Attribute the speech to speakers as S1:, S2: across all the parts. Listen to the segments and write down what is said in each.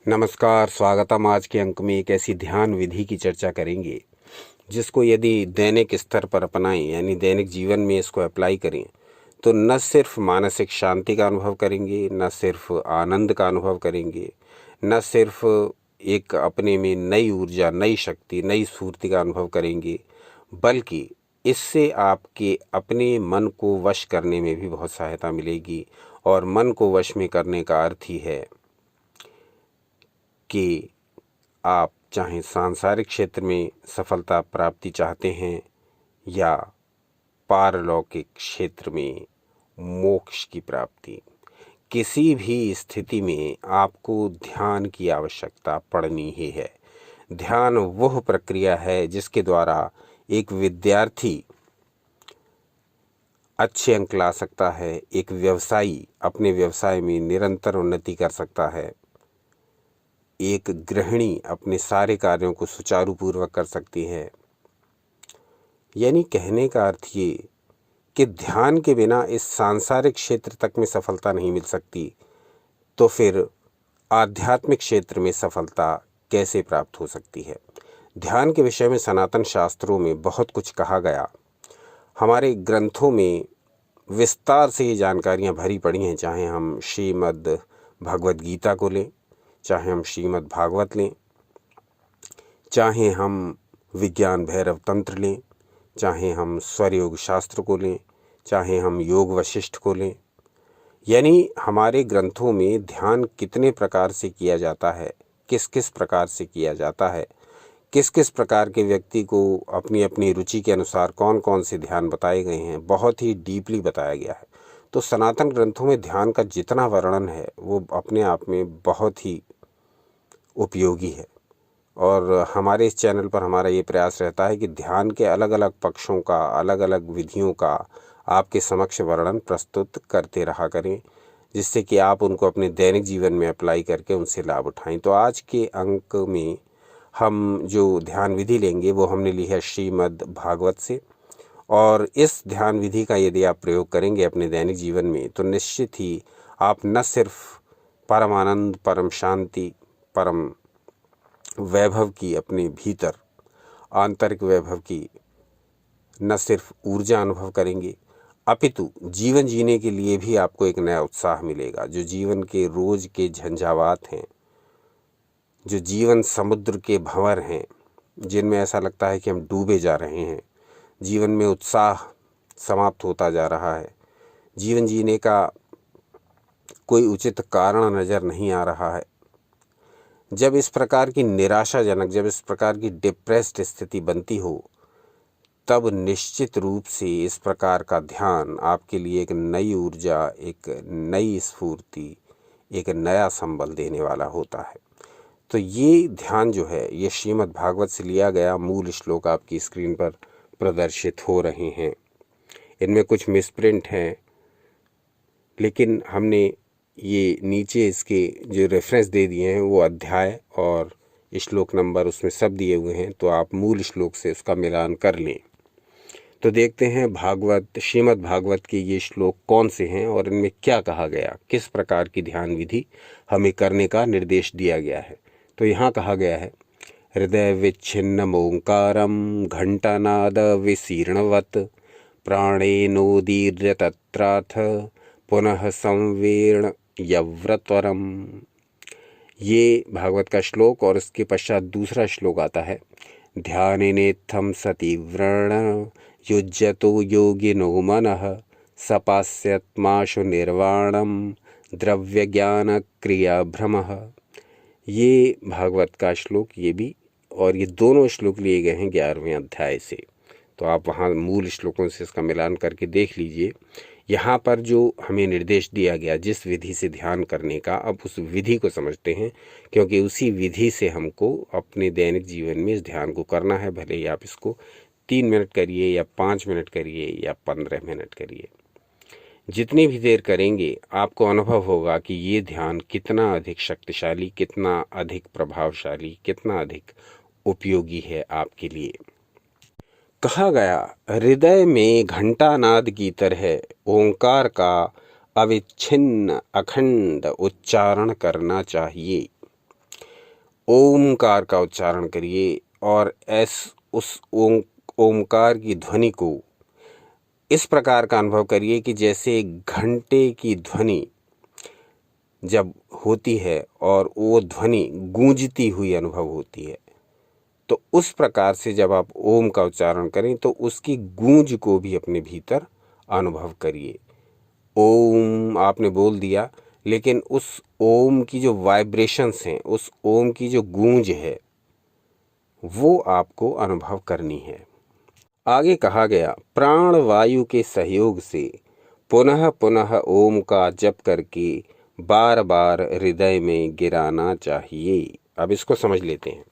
S1: नमस्कार, स्वागतम। आज के अंक में एक ऐसी ध्यान विधि की चर्चा करेंगे जिसको यदि दैनिक स्तर पर अपनाएं, यानी दैनिक जीवन में इसको अप्लाई करें, तो न सिर्फ मानसिक शांति का अनुभव करेंगे, न सिर्फ आनंद का अनुभव करेंगे, न सिर्फ एक अपने में नई ऊर्जा, नई शक्ति, नई स्फूर्ति का अनुभव करेंगे, बल्कि इससे आपके अपने मन को वश करने में भी बहुत सहायता मिलेगी। और मन को वश में करने का अर्थ ही है कि आप चाहे सांसारिक क्षेत्र में सफलता प्राप्ति चाहते हैं या पारलौकिक क्षेत्र में मोक्ष की प्राप्ति, किसी भी स्थिति में आपको ध्यान की आवश्यकता पड़नी ही है। ध्यान वह प्रक्रिया है जिसके द्वारा एक विद्यार्थी अच्छे अंक ला सकता है, एक व्यवसायी अपने व्यवसाय में निरंतर उन्नति कर सकता है, एक गृहिणी अपने सारे कार्यों को सुचारू पूर्वक कर सकती है। यानी कहने का अर्थ ये कि ध्यान के बिना इस सांसारिक क्षेत्र तक में सफलता नहीं मिल सकती, तो फिर आध्यात्मिक क्षेत्र में सफलता कैसे प्राप्त हो सकती है। ध्यान के विषय में सनातन शास्त्रों में बहुत कुछ कहा गया। हमारे ग्रंथों में विस्तार से ये जानकारियाँ भरी पड़ी हैं, चाहे हम श्रीमद् भगवद गीता को लें, चाहे हम श्रीमद् भागवत लें, चाहे हम विज्ञान भैरव तंत्र लें, चाहे हम स्वर योग शास्त्र को लें, चाहे हम योग वशिष्ठ को लें। यानी हमारे ग्रंथों में ध्यान कितने प्रकार से किया जाता है, किस किस प्रकार से किया जाता है, किस किस प्रकार के व्यक्ति को अपनी अपनी रुचि के अनुसार कौन कौन से ध्यान बताए गए हैं, बहुत ही डीपली बताया गया है। तो सनातन ग्रंथों में ध्यान का जितना वर्णन है वो अपने आप में बहुत ही उपयोगी है। और हमारे इस चैनल पर हमारा ये प्रयास रहता है कि ध्यान के अलग अलग पक्षों का, अलग अलग विधियों का आपके समक्ष वर्णन प्रस्तुत करते रहा करें, जिससे कि आप उनको अपने दैनिक जीवन में अप्लाई करके उनसे लाभ उठाएं। तो आज के अंक में हम जो ध्यान विधि लेंगे वो हमने ली है श्रीमद् भागवत से। और इस ध्यान विधि का यदि आप प्रयोग करेंगे अपने दैनिक जीवन में, तो निश्चित ही आप न सिर्फ परम आनंद, परम शांति, परम वैभव की, अपने भीतर आंतरिक वैभव की न सिर्फ ऊर्जा अनुभव करेंगे, अपितु जीवन जीने के लिए भी आपको एक नया उत्साह मिलेगा। जो जीवन के रोज के झंझावात हैं, जो जीवन समुद्र के भंवर हैं, जिनमें ऐसा लगता है कि हम डूबे जा रहे हैं, जीवन में उत्साह समाप्त होता जा रहा है, जीवन जीने का कोई उचित कारण नज़र नहीं आ रहा है, जब इस प्रकार की निराशाजनक, जब इस प्रकार की डिप्रेस्ड स्थिति बनती हो, तब निश्चित रूप से इस प्रकार का ध्यान आपके लिए एक नई ऊर्जा, एक नई स्फूर्ति, एक नया संबल देने वाला होता है। तो ये ध्यान जो है, ये श्रीमद् भागवत से लिया गया मूल श्लोक आपकी स्क्रीन पर प्रदर्शित हो रहे हैं। इनमें कुछ मिसप्रिंट हैं, लेकिन हमने ये नीचे इसके जो रेफरेंस दे दिए हैं वो अध्याय और श्लोक नंबर उसमें सब दिए हुए हैं, तो आप मूल श्लोक से उसका मिलान कर लें। तो देखते हैं भागवत, श्रीमद् भागवत के ये श्लोक कौन से हैं और इनमें क्या कहा गया, किस प्रकार की ध्यान विधि हमें करने का निर्देश दिया गया है। तो यहाँ कहा गया है, हृदय विच्छिन्न ओंकारम घंटानाद विशीर्णवत प्राणेनोदीर्य तत्राथ पुनः संवीर्ण यव्रतरम। ये भागवत का श्लोक और इसके पश्चात दूसरा श्लोक आता है, ध्यानेनेत्थं सतीव्रण युज्यतो योगिनो मनः सपास्यत्माशु निर्वाणम द्रव्य ज्ञान क्रिया भ्रमः। ये भागवत का श्लोक, ये भी, और ये दोनों श्लोक लिए गए हैं 11वें अध्याय से। तो आप वहाँ मूल श्लोकों से इसका मिलान करके देख लीजिए। यहाँ पर जो हमें निर्देश दिया गया जिस विधि से ध्यान करने का, अब उस विधि को समझते हैं, क्योंकि उसी विधि से हमको अपने दैनिक जीवन में इस ध्यान को करना है। भले ही आप इसको 3 मिनट करिए या 5 मिनट करिए या 15 मिनट करिए, जितनी भी देर करेंगे आपको अनुभव होगा कि ये ध्यान कितना अधिक शक्तिशाली, कितना अधिक प्रभावशाली, कितना अधिक उपयोगी है आपके लिए। कहा गया, हृदय में घंटानाद की तरह ओंकार का अविच्छिन्न अखंड उच्चारण करना चाहिए। ओमकार का उच्चारण करिए और उस ओमकार की ध्वनि को इस प्रकार का अनुभव करिए कि जैसे घंटे की ध्वनि जब होती है और वो ध्वनि गूंजती हुई अनुभव होती है, तो उस प्रकार से जब आप ओम का उच्चारण करें तो उसकी गूंज को भी अपने भीतर अनुभव करिए। ओम आपने बोल दिया, लेकिन उस ओम की जो वाइब्रेशंस हैं, उस ओम की जो गूंज है, वो आपको अनुभव करनी है। आगे कहा गया, प्राण वायु के सहयोग से पुनः पुनः ओम का जप करके बार बार हृदय में गिराना चाहिए। अब इसको समझ लेते हैं।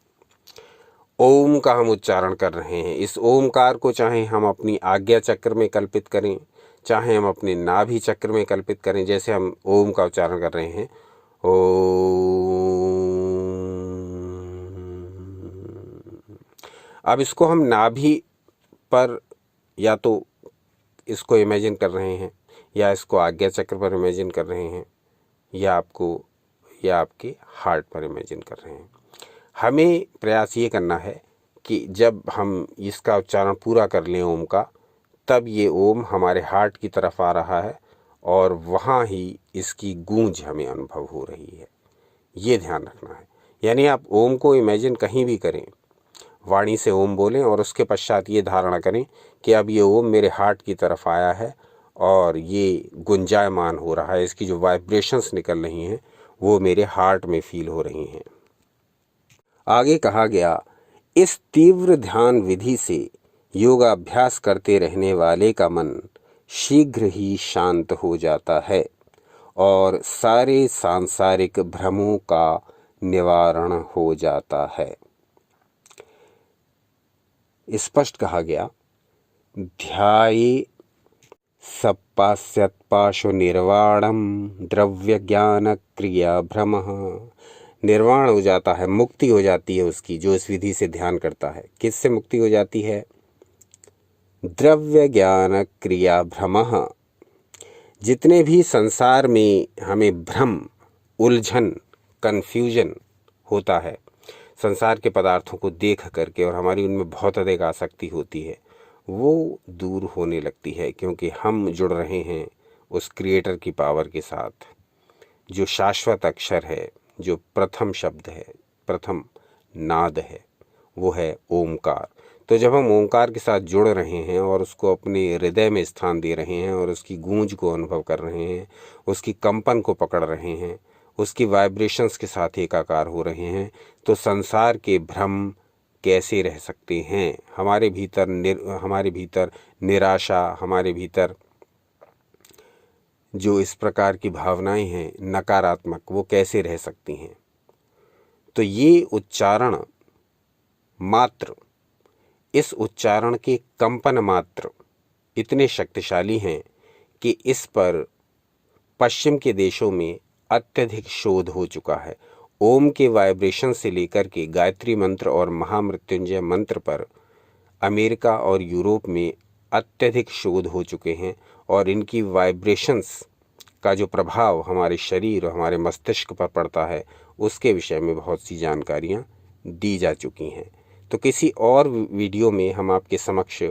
S1: ओम का हम उच्चारण कर रहे हैं। इस ओमकार को चाहे हम अपनी आज्ञा चक्र में कल्पित करें, चाहे हम अपने नाभि चक्र में कल्पित करें। जैसे हम ओम का उच्चारण कर रहे हैं, ओम। अब इसको हम नाभि पर या तो इसको इमेजिन कर रहे हैं, या इसको आज्ञा चक्र पर इमेजिन कर रहे हैं, या आपके हार्ट पर इमेजिन कर रहे हैं। हमें प्रयास ये करना है कि जब हम इसका उच्चारण पूरा कर लें ओम का, तब ये ओम हमारे हार्ट की तरफ आ रहा है और वहाँ ही इसकी गूंज हमें अनुभव हो रही है। ये ध्यान रखना है। यानी आप ओम को इमेजिन कहीं भी करें, वाणी से ओम बोलें और उसके पश्चात ये धारणा करें कि अब ये ओम मेरे हार्ट की तरफ आया है और ये गुंजायमान हो रहा है। इसकी जो वाइब्रेशंस निकल रही हैं वो मेरे हार्ट में फील हो रही हैं। आगे कहा गया, इस तीव्र ध्यान विधि से योगाभ्यास करते रहने वाले का मन शीघ्र ही शांत हो जाता है और सारे सांसारिक भ्रमों का निवारण हो जाता है। स्पष्ट कहा गया, ध्याये सपास्यत्पाशो निर्वाणम द्रव्य ज्ञान क्रिया भ्रमः। निर्वाण हो जाता है, मुक्ति हो जाती है उसकी, जो इस विधि से ध्यान करता है। किससे मुक्ति हो जाती है? द्रव्य ज्ञान क्रिया भ्रमः। जितने भी संसार में हमें भ्रम, उलझन, कन्फ्यूजन होता है संसार के पदार्थों को देख करके, और हमारी उनमें बहुत अधिक आसक्ति होती है, वो दूर होने लगती है, क्योंकि हम जुड़ रहे हैं उस क्रिएटर की पावर के साथ, जो शाश्वत अक्षर है, जो प्रथम शब्द है, प्रथम नाद है, वो है ओमकार। तो जब हम ओमकार के साथ जुड़ रहे हैं और उसको अपने हृदय में स्थान दे रहे हैं और उसकी गूंज को अनुभव कर रहे हैं, उसकी कंपन को पकड़ रहे हैं, उसकी वाइब्रेशंस के साथ एकाकार हो रहे हैं, तो संसार के भ्रम कैसे रह सकते हैं? हमारे भीतर निराशा, हमारे भीतर जो इस प्रकार की भावनाएं हैं नकारात्मक, वो कैसे रह सकती हैं? तो ये उच्चारण मात्र, इस उच्चारण के कंपन मात्र इतने शक्तिशाली हैं कि इस पर पश्चिम के देशों में अत्यधिक शोध हो चुका है। ओम के वाइब्रेशन से लेकर के गायत्री मंत्र और महामृत्युंजय मंत्र पर अमेरिका और यूरोप में अत्यधिक शोध हो चुके हैं, और इनकी वाइब्रेशंस का जो प्रभाव हमारे शरीर और हमारे मस्तिष्क पर पड़ता है, उसके विषय में बहुत सी जानकारियाँ दी जा चुकी हैं। तो किसी और वीडियो में हम आपके समक्ष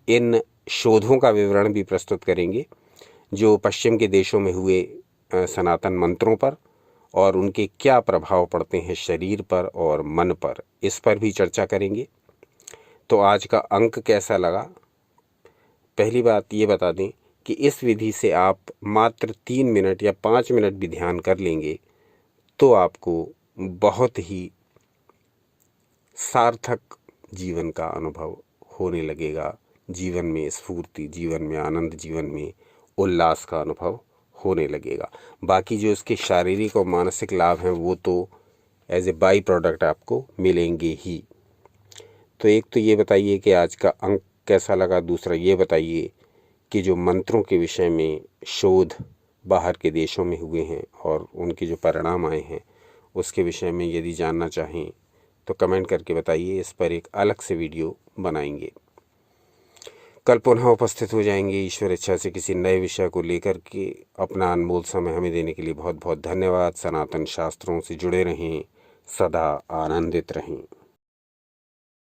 S1: इन शोधों का विवरण भी प्रस्तुत करेंगे, जो पश्चिम के देशों में हुए सनातन मंत्रों पर, और उनके क्या प्रभाव पड़ते हैं शरीर पर और मन पर, इस पर भी चर्चा करेंगे। तो आज का अंक कैसा लगा? पहली बात ये बता दें कि इस विधि से आप मात्र 3 मिनट या 5 मिनट भी ध्यान कर लेंगे तो आपको बहुत ही सार्थक जीवन का अनुभव होने लगेगा। जीवन में स्फूर्ति, जीवन में आनंद, जीवन में उल्लास का अनुभव होने लगेगा। बाकी जो इसके शारीरिक और मानसिक लाभ हैं वो तो एज ए बाई प्रोडक्ट आपको मिलेंगे ही। तो एक तो ये बताइए कि आज का अंक कैसा लगा। दूसरा ये बताइए कि जो मंत्रों के विषय में शोध बाहर के देशों में हुए हैं और उनके जो परिणाम आए हैं, उसके विषय में यदि जानना चाहें तो कमेंट करके बताइए। इस पर एक अलग से वीडियो बनाएंगे। कल पुनः उपस्थित हो जाएंगे ईश्वर इच्छा से किसी नए विषय को लेकर के। अपना अनमोल समय हमें देने के लिए बहुत बहुत धन्यवाद। सनातन शास्त्रों से जुड़े रहें, सदा आनंदित रहें।